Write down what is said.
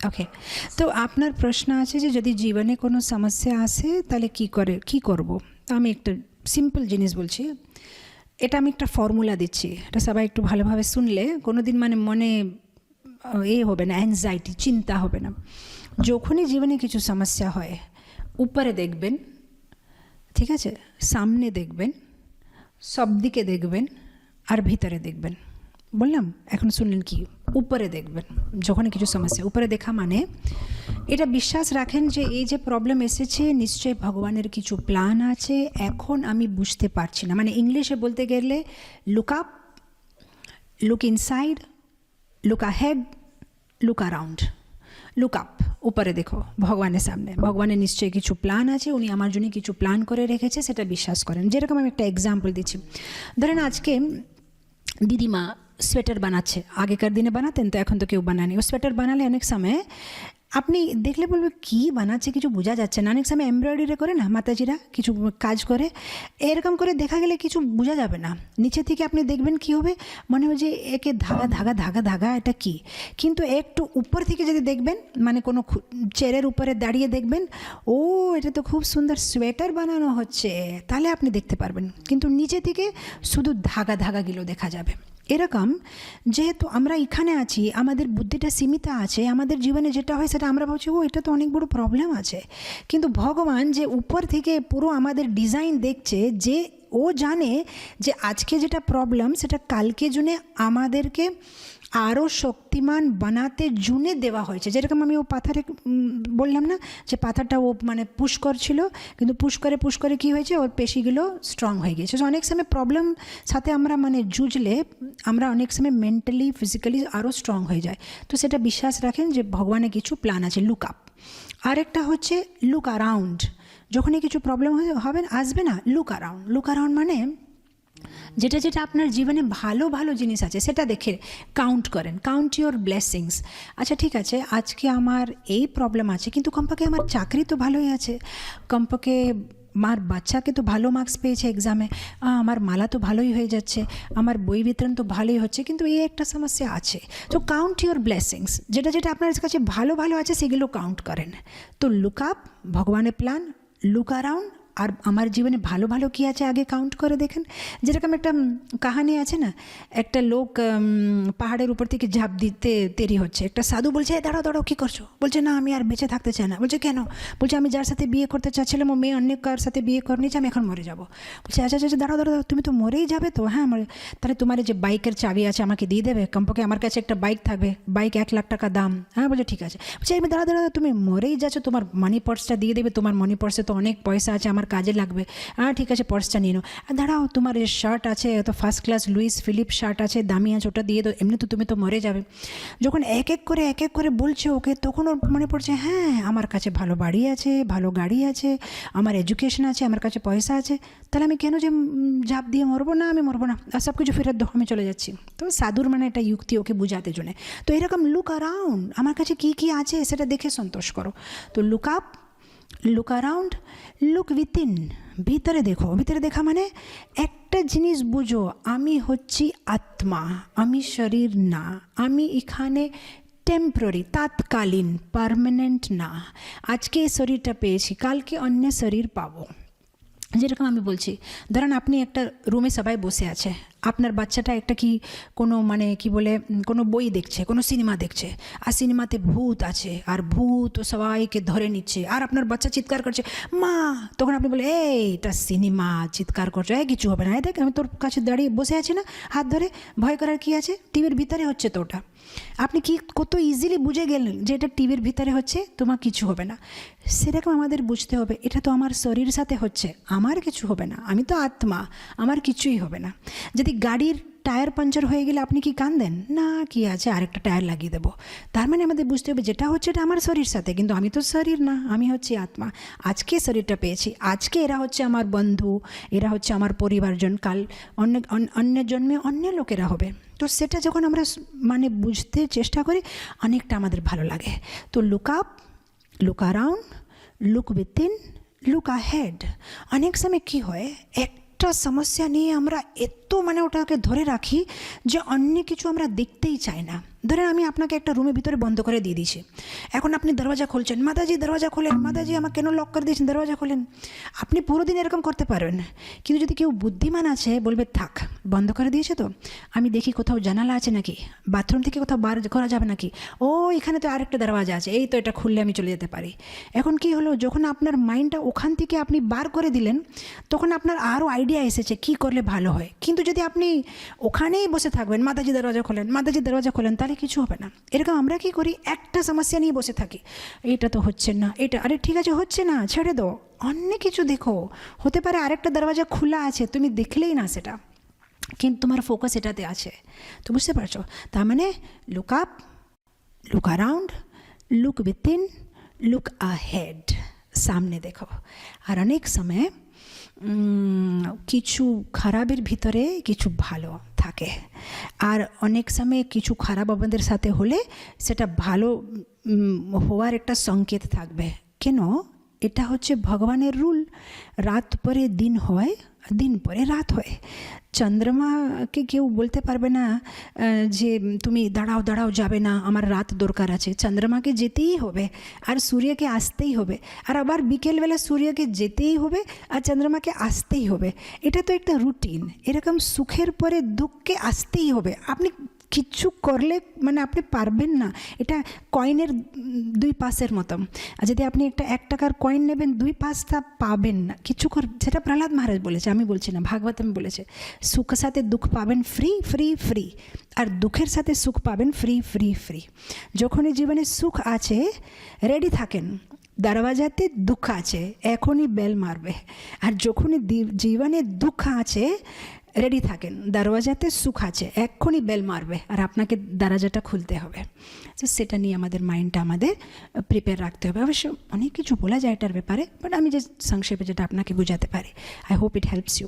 ওকে, তো আপনার প্রশ্ন আছে যে যদি জীবনে কোনো সমস্যা আসে তাহলে কি করব। আমি একটা সিম্পল জিনিস বলছি, এটা আমি একটা ফর্মুলা দিচ্ছি, এটা সবাই একটু ভালোভাবে শুনলে কোনো দিন মানে মনে হবে না, অ্যাংজাইটি, চিন্তা হবে না। যখনই জীবনে কিছু সমস্যা হয়, উপরে দেখবেন, ঠিক আছে, সামনে দেখবেন, সব দিকে দেখবেন, আর ভিতরে দেখবেন। বললাম, এখন শুনলেন কি? উপরে দেখবেন। যখন কিছু সমস্যা, উপরে দেখা মানে এটা বিশ্বাস রাখেন যে এই যে প্রবলেম এসেছে নিশ্চয়ই ভগবানের কিছু প্ল্যান আছে, এখন আমি বুঝতে পারছি না। মানে ইংলিশে বলতে গেলে look up, look inside, look ahead, look around. Look up, উপরে দেখো ভগবানের সামনে, ভগবানের নিশ্চয়ই কিছু প্ল্যান আছে, উনি আমার জন্য কিছু প্ল্যান করে রেখেছে, সেটা বিশ্বাস করেন। যেরকম আমি একটা এক্সাম্পল দিচ্ছি, ধরেন আজকে দিদিমা সোয়েটার বানাচ্ছে, আগেকার দিনে বানাতেন তো এখন তো কেউ বানায়নি। ও সোয়েটার বানালে অনেক সময় আপনি দেখলে বলবে কী বানাচ্ছে, কিছু বোঝা যাচ্ছে না। অনেক সময় এমব্রয়ডারি করে না মাতাজিরা কিছু কাজ করে, এরকম করে দেখা গেলে কিছু বোঝা যাবে না, নিচে থেকে আপনি দেখবেন কি হবে, মনে হয় যে একে ধাগা ধাগা ধাগা ধাগা এটা কি। কিন্তু একটু উপর থেকে যদি দেখবেন, মানে কোনো চেয়ারের উপরে দাঁড়িয়ে দেখবেন, ও এটা তো খুব সুন্দর সোয়েটার বানানো হচ্ছে, তাহলে আপনি দেখতে পারবেন। কিন্তু নিচে থেকে শুধু ধাগা ধাগাগুলো দেখা যাবে। এরকম যেহেতু আমরা এখানে আছি, আমাদের বুদ্ধিটা সীমিত আছে, আমাদের জীবনে যেটা হয় সেটা আমরা ভাবছি ও এটা তো অনেক বড় প্রবলেম আছে। কিন্তু ভগবান যে উপর থেকে পুরো আমাদের ডিজাইন দেখছে, যে ও জানে যে আজকে যেটা প্রবলেম সেটা কালকে জন্য আমাদেরকে আরও শক্তিমান বানাতে জুনে দেওয়া হয়েছে। যেরকম আমি ও পাথরে বললাম না যে পাথরটা ও মানে পুশ করছিল, কিন্তু পুশ করে কী হয়েছে, ওর পেশিগুলো স্ট্রং হয়ে গেছে। সো অনেক সময় প্রবলেম সাথে আমরা মানে জুঝলে আমরা অনেক সময় মেন্টালি ফিজিক্যালি আরও স্ট্রং হয়ে যায়। তো সেটা বিশ্বাস রাখেন যে ভগবানের কিছু প্ল্যান আছে। Look up. আরেকটা হচ্ছে লুক অ্যারাউন্ড। যখনই কিছু প্রবলেম হবে আসবে না, লুক অ্যারাউন্ড। লুক অ্যারাউন্ড মানে যেটা যেটা আপনার জীবনে ভালো ভালো জিনিস আছে সেটা দেখে কাউন্ট করেন, কাউন্ট ইউর ব্লেসিংস। আচ্ছা ঠিক আছে, আজকে আমার এই প্রবলেম আছে, কিন্তু কমপক্ষে আমার চাকরি তো ভালোই আছে, কমপক্ষে আমার বাচ্চাকে তো ভালো মার্কস পেয়েছে এক্সামে, আমার মালা তো ভালোই হয়ে যাচ্ছে, আমার বই বিতরণ তো ভালোই হচ্ছে, কিন্তু এই একটা সমস্যা আছে। তো কাউন্ট ইউর ব্লেসিংস, যেটা যেটা আপনার কাছে ভালো ভালো আছে সেগুলো কাউন্ট করেন। তো লুক আপ, ভগবানের প্ল্যান, লুক অ্যারাউন্ড, আর আমার জীবনে ভালো ভালো কী আছে আগে কাউন্ট করে দেখেন। যেরকম একটা কাহানি আছে না, একটা লোক পাহাড়ের উপর থেকে ঝাঁপ দিতে দেরি হচ্ছে, একটা সাধু বলছে দাঁড়াও দাঁড়াও কী করছো, বলছে না আমি আর বেঁচে থাকতে চাই না। বলছে কেন? বলছে আমি যার সাথে বিয়ে করতে চাচ্ছিলাম ও মেয়ে অন্য কার সাথে বিয়ে করে নিয়েছে, আমি এখন মরে যাবো। বলছে আচ্ছা আচ্ছা দাঁড়াও দাঁড়াও, তুমি তো মরেই যাবে তো? হ্যাঁ মরে। তাহলে তোমার যে বাইকের চাবি আছে আমাকে দিয়ে দেবে, কমপক্ষে আমার কাছে একটা বাইক থাকবে, বাইক 1 লাখ টাকা দাম। হ্যাঁ বলছে ঠিক আছে। বলছে আমি দাঁড়াও দাঁড়াও, তুমি মরেই যাচ্ছ, তোমার মানি পার্সটা দিয়ে দেবে, তোমার মানি পার্সে তো অনেক পয়সা আছে, আমার কাজে লাগবে। হ্যাঁ ঠিক আছে, পার্সটা নিয়ে নাও। দাঁড়াও, তোমার যে শার্ট আছে তো first class Louis Philippe shirt আছে, দামি আছে, ওটা দিয়ে দাও, এমনি তো তুমি তো মরে যাবে। যখন এক এক করে বলছে ওকে, তখন ওর মনে পড়ছে হ্যাঁ আমার কাছে ভালো বাড়ি আছে, ভালো গাড়ি আছে, আমার এডুকেশন আছে, আমার কাছে পয়সা আছে, তাহলে আমি কেন যে ঝাঁপ দিয়ে মরবো না, আমি মরবো না, আর সব কিছু ফেরত দাও, আমি চলে যাচ্ছি। তো সাধুর মানে একটা যুক্তি ওকে বুঝাতে জন্য। তো এরকম লুক অ্যারাউন্ড, আমার কাছে কী কী আছে সেটা দেখে সন্তোষ করো। তো look up, look around, look within, ভিতরে দেখো। ভিতরে দেখা মানে একটা জিনিস বুঝো, আমি হচ্ছি আত্মা, আমি শরীর না, আমি এখানে টেম্পোরারি, তাৎকালীন, পার্মানেন্ট না। আজকে এই শরীরটা পেয়েছি, কালকে অন্য শরীর পাবো। যেরকম আমি বলছি, ধরেন আপনি একটা রুমে সবাই বসে আছে, আপনার বাচ্চাটা একটা কি কোনো মানে কি বলে কোনো বই দেখছে, কোনো সিনেমা দেখছে, আর সিনেমাতে ভূত আছে, আর ভূত সবাইকে ধরে নিচ্ছে, আর আপনার বাচ্চা চিৎকার করছে মা। তখন আপনি বলে এটা সিনেমা, চিৎকার করছো, কিছু হবে না, দেখ আমি তোর কাছে দাঁড়িয়ে বসে আছি না, হাত ধরে, ভয় করার কি আছে, টিভির ভিতরে হচ্ছে তো ওটা। আপনি কি কত ইজিলি বুঝে গেলেন যে এটা টিভির ভিতরে হচ্ছে, তোমার কিছু হবে না। সেরকম আমাদের বুঝতে হবে এটা তো আমার শরীর সাথে হচ্ছে, আমার কিছু হবে না, আমি তো আত্মা, আমার কিছুই হবে না। যদি গাড়ির টায়ার পাঞ্চার হয়ে গেলে আপনি কি কাঁদেন না, কি আছে আরেকটা টায়ার লাগিয়ে দেবো? তার মানে আমাদের বুঝতে হবে যেটা হচ্ছে এটা আমার শরীর সাথে, কিন্তু আমি তো শরীর না, আমি হচ্ছি আত্মা। আজকে শরীরটা পেয়েছি, আজকে এরা হচ্ছে আমার বন্ধু, এরা হচ্ছে আমার পরিবারজন, কাল অন্য জন্মে অন্য লোকেরা হবে। তো সেটা যখন আমরা মানে বুঝতে চেষ্টা করি অনেকটা আমাদের ভালো লাগে। তো look up, look around, look within, look ahead. অনেক সময় কী হয়, একটা সমস্যা নিয়ে আমরা এত মানে ওটাকে ধরে রাখি যে অন্য কিছু আমরা দেখতেই চাই না। ধরেন আমি আপনাকে একটা রুমের ভিতরে বন্ধ করে দিয়ে দিয়েছি, এখন আপনি দরওয়াজা খুলছেন, মাতাজি দরওয়াজা খোলেন, মাতাজি আমাকে কেন লক করে দিয়েছেন, দরওয়াজা খোলেন। আপনি পুরো দিন এরকম করতে পারবেন, কিন্তু যদি কেউ বুদ্ধিমান আছে বলবে থাক বন্ধ করে দিয়েছে তো, আমি দেখি কোথাও জানালা আছে নাকি, বাথরুম থেকে কোথাও বার করা যাবে নাকি, ও এখানে তো আরেকটা দরওয়াজা আছে, এই তো এটা খুললে আমি চলে যেতে পারি। এখন কি হলো, যখন আপনার মাইন্ডটা ওখান থেকে আপনি বার করে দিলেন, তখন আপনার আরও আইডিয়া এসেছে কী করলে ভালো হয়। কিন্তু যদি আপনি ওখানেই বসে থাকবেন, মাতাজি দরওয়াজা খোলেন, মাতাজি দরওয়াজা খোলেন, তাহলে কিছু হবে না। এরকম আমরা কি করি, একটা সমস্যা নিয়ে বসে থাকি, এটা তো হচ্ছে না, এটা আরে ঠিক আছে হচ্ছে না, ছেড়ে দাও, অন্য কিছু দেখো, হতে পারে আরেকটা দরওয়াজা খোলা আছে, তুমি দেখলেই না সেটা, কিন্তু তোমার ফোকাস এটাতে আছে। তো বুঝতে পারছো, তার মানে look up, look around, look within, look ahead, সামনে দেখো। আর অনেক সময় কিছু খারাপের ভিতরে কিছু ভালো থাকে, আর অনেক সময় কিছু খারাপ আমাদের সাথে হলে সেটা ভালো হওয়ার একটা সংকেত থাকবে। কেন? এটা হচ্ছে ভগবানের রুল, রাত পরে দিন হয়, দিন পরে রাত হয়। চন্দ্রমাকে কেউ বলতে পারবে না যে তুমি দাঁড়াও দাঁড়াও যাবে না, আমার রাত দরকার আছে। চন্দ্রমাকে যেতেই হবে, আর সূর্যকে আসতেই হবে, আর আবার বিকেলবেলা সূর্যকে যেতেই হবে, আর চন্দ্রমাকে আসতেই হবে। এটা তো একটা রুটিন। এরকম সুখের পরে দুঃখকে আসতেই হবে। আপনি কিছু করলে মানে আপনি পারবেন না। এটা কয়েনের দুই পাশের মতো। আর যদি আপনি একটা 1 টাকার কয়েন নেবেন, দুই পাশটা পাবেন না, কিছু সেটা প্রহ্লাদ মহারাজ বলেছে, আমি বলছি না, ভাগবতম বলেছে, সুখের সাথে দুঃখ পাবেন ফ্রি ফ্রি ফ্রি, আর দুঃখের সাথে সুখ পাবেন ফ্রি ফ্রি ফ্রি। যখনই জীবনে সুখ আছে রেডি থাকেন, দরওয়াজাতে দুঃখ আছে এখনই বেল মারবে, আর যখনই জীবনে দুঃখ আছে রেডি থাকেন, দরওয়াজাতে সুখ আছে এক্ষুনি বেল মারবে, আর আপনাকে দরজাটা খুলতে হবে। তো সেটা নিয়ে আমাদের মাইন্ডটা আমাদের প্রিপেয়ার রাখতে হবে। অবশ্য অনেক কিছু বলা যায় এটার ব্যাপারে, বাট আমি যে সংক্ষেপে যেটা আপনাকে বোঝাতে পারি, I hope it helps you.